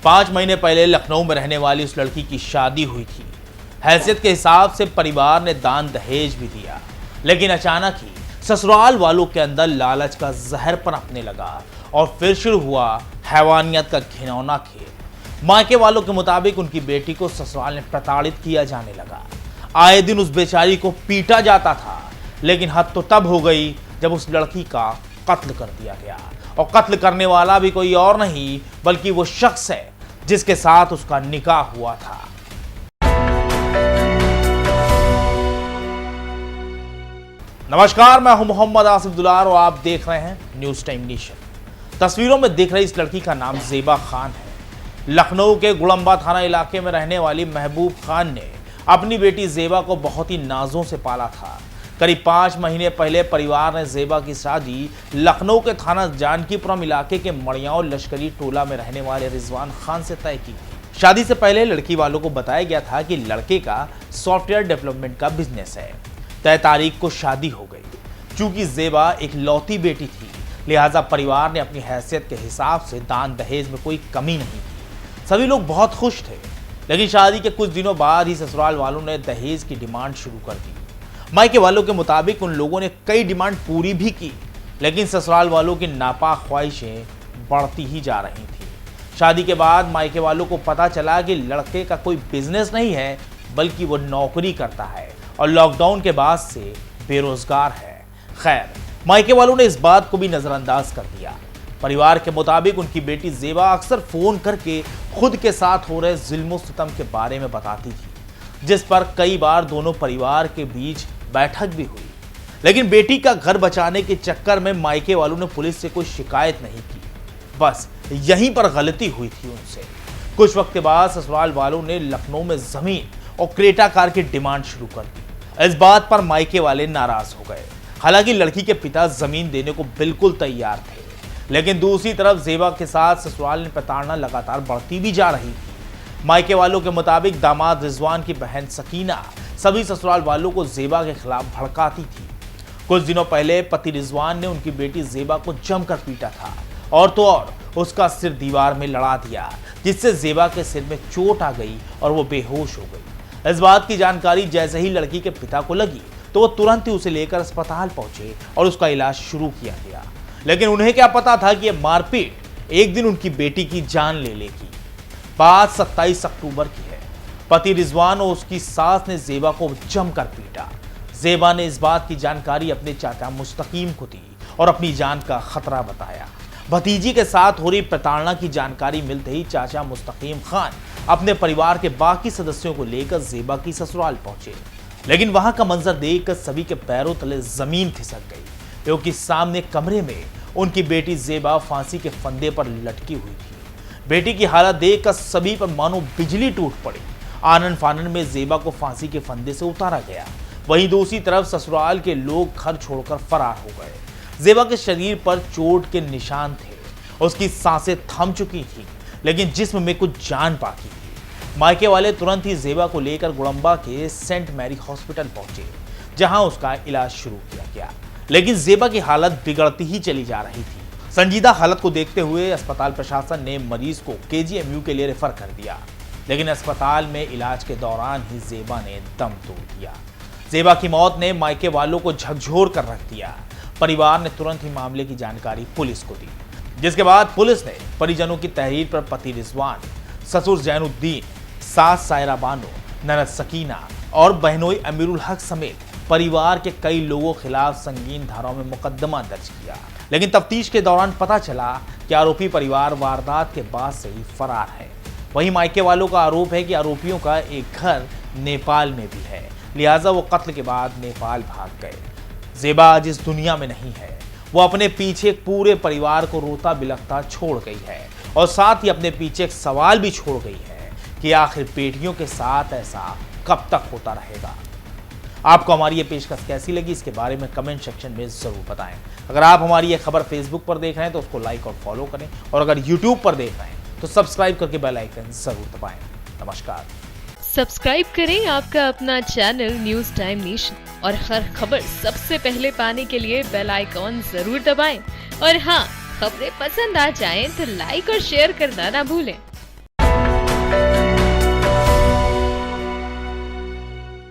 5 महीने पहले लखनऊ में रहने वाली उस लड़की की शादी हुई थी। हैसियत के हिसाब से परिवार ने दान दहेज भी दिया, लेकिन अचानक ही ससुराल वालों के अंदर लालच का जहर पनपने लगा और फिर शुरू हुआ हैवानियत का घिनौना खेल। मायके वालों के मुताबिक उनकी बेटी को ससुराल ने प्रताड़ित किया जाने लगा। आए दिन उस बेचारी को पीटा जाता था, लेकिन हद तो तब हो गई जब उस लड़की का कत्ल कर दिया गया। और कत्ल करने वाला भी कोई और नहीं बल्कि वो शख्स है जिसके साथ उसका निकाह हुआ था। नमस्कार, मैं हूं मोहम्मद आसिफ दुलार और आप देख रहे हैं न्यूज टाइम नेशन। तस्वीरों में दिख रही इस लड़की का नाम ज़ेबा खान है। लखनऊ के गुड़ंबा थाना इलाके में रहने वाली महबूब खान ने अपनी बेटी ज़ेबा को बहुत ही नाजों से पाला था। करीब 5 महीने पहले परिवार ने ज़ेबा की शादी लखनऊ के थाना जानकीपुरम इलाके के मड़ियाओं लश्करी टोला में रहने वाले रिजवान खान से तय की। शादी से पहले लड़की वालों को बताया गया था कि लड़के का सॉफ्टवेयर डेवलपमेंट का बिजनेस है। तय तारीख को शादी हो गई। चूंकि ज़ेबा एक लौती बेटी थी, लिहाजा परिवार ने अपनी हैसियत के हिसाब से दान दहेज में कोई कमी नहीं की। सभी लोग बहुत खुश थे, लेकिन शादी के कुछ दिनों बाद ही ससुराल वालों ने दहेज की डिमांड शुरू कर दी। मायके वालों के मुताबिक उन लोगों ने कई डिमांड पूरी भी की, लेकिन ससुराल वालों की नापाक ख्वाहिशें बढ़ती ही जा रही थी। शादी के बाद मायके वालों को पता चला कि लड़के का कोई बिजनेस नहीं है, बल्कि वो नौकरी करता है और लॉकडाउन के बाद से बेरोजगार है। खैर, मायके वालों ने इस बात को भी नजरअंदाज कर दिया। परिवार के मुताबिक उनकी बेटी ज़ेबा अक्सर फोन करके खुद के साथ हो रहे जुल्म सितम के बारे में बताती थी, जिस पर कई बार दोनों परिवार के बीच बैठक भी हुई। लेकिन बेटी का घर बचाने के चक्कर में मायके वालों ने पुलिस से कोई शिकायत नहीं की। बस यहीं पर गलती हुई थी उनसे। कुछ वक्त के बाद ससुराल वालों ने लखनऊ में जमीन और क्रेटा कार की डिमांड शुरू कर दी। इस बात पर मायके वाले नाराज हो गए। हालांकि लड़की के पिता जमीन देने को बिल्कुल तैयार थे, लेकिन दूसरी तरफ ज़ेबा के साथ ससुराल ने प्रताड़ना लगातार बढ़ती भी जा रही थी। मायके वालों के मुताबिक दामाद रिजवान की बहन सकीना सभी ससुराल वालों को ज़ेबा के खिलाफ भड़काती थी। कुछ दिनों पहले पति रिजवान ने उनकी बेटी ज़ेबा को जमकर पीटा था और तो और उसका सिर दीवार में लड़ा दिया, जिससे ज़ेबा के सिर में चोट आ गई और वो बेहोश हो गई। इस बात की जानकारी जैसे ही लड़की के पिता को लगी तो वो तुरंत ही उसे लेकर अस्पताल पहुंचे और उसका इलाज शुरू किया गया। लेकिन उन्हें क्या पता था कि यह मारपीट एक दिन उनकी बेटी की जान ले लेगी। बात 27 अक्टूबर की है। पति रिजवान और उसकी सास ने ज़ेबा को जमकर पीटा। ज़ेबा ने इस बात की जानकारी अपने चाचा मुस्तकीम को दी और अपनी जान का खतरा बताया। भतीजी के साथ हो रही प्रताड़ना की जानकारी मिलते ही चाचा मुस्तकीम खान अपने परिवार के बाकी सदस्यों को लेकर ज़ेबा की ससुराल पहुंचे। लेकिन वहां का मंजर देखकर सभी के पैरों तले जमीन खिसक गई, क्योंकि सामने कमरे में उनकी बेटी ज़ेबा फांसी के फंदे पर लटकी हुई थी। बेटी की हालत देखकर सभी पर मानो बिजली टूट पड़ी। आनन फानन में ज़ेबा को फांसी के फंदे से उतारा गया। वहीं दूसरी तरफ ससुराल के लोग घर छोड़कर फरार हो गए। ज़ेबा के शरीर पर चोट के निशान थे, उसकी सांसें थम चुकी थी, लेकिन जिस्म में कुछ जान बाकी थी। मायके वाले तुरंत ही ज़ेबा को लेकर गुड़ंबा के सेंट मैरी हॉस्पिटल पहुंचे, जहां उसका इलाज शुरू किया गया। लेकिन ज़ेबा की हालत बिगड़ती ही चली जा रही थी। संजीदा हालत को देखते हुए अस्पताल प्रशासन ने मरीज को KGMU के लिए रेफर कर दिया, लेकिन अस्पताल में इलाज के दौरान ही ज़ेबा ने दम तोड़ दिया। ज़ेबा की मौत ने मायके वालों को झकझोर कर रख दिया। परिवार ने तुरंत ही मामले की जानकारी पुलिस को दी, जिसके बाद पुलिस ने परिजनों की तहरीर पर पति रिजवान, ससुर जैनुद्दीन, सास सायरा बानो, ननद सकीना और बहनोई अमीरुल हक समेत परिवार के कई लोगों के खिलाफ संगीन धाराओं में मुकदमा दर्ज किया। लेकिन तफ्तीश के दौरान पता चला कि आरोपी परिवार वारदात के बाद से ही फरार है। वहीं मायके वालों का आरोप है कि आरोपियों का एक घर नेपाल में भी है, लिहाजा वो कत्ल के बाद नेपाल भाग गए। ज़ेबा आज इस दुनिया में नहीं है। वो अपने पीछे एक पूरे परिवार को रोता बिलखता छोड़ गई है और साथ ही अपने पीछे एक सवाल भी छोड़ गई है कि आखिर बेटियों के साथ ऐसा कब तक होता रहेगा। आपको हमारी ये पेशकश कैसी लगी, इसके बारे में कमेंट सेक्शन में जरूर बताएं। अगर आप हमारी ये खबर फेसबुक पर देख रहे हैं तो उसको लाइक और फॉलो करें, और अगर यूट्यूब पर देख रहे हैं तो सब्सक्राइब करके बेल आइकन जरूर दबाएं। नमस्कार। सब्सक्राइब करें आपका अपना चैनल न्यूज टाइम नेशन, और हर खबर सबसे पहले पाने के लिए बेल आइकॉन जरूर दबाएं। और हाँ, खबरें पसंद आ जाएं तो लाइक और शेयर करना ना भूलें।